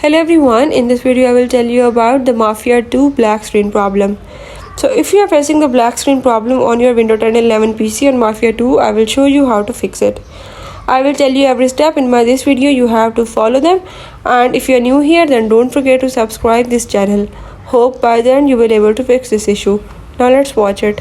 Hello everyone, in this video I will tell you about the Mafia 2 black screen problem. So if you are facing the black screen problem on your Windows 10 and 11 PC on Mafia 2, I will show you how to fix it. I will tell you every step in this video, you have to follow them, and if you are new here then don't forget to subscribe this channel. Hope by then you will be able to fix this issue. Now let's watch it.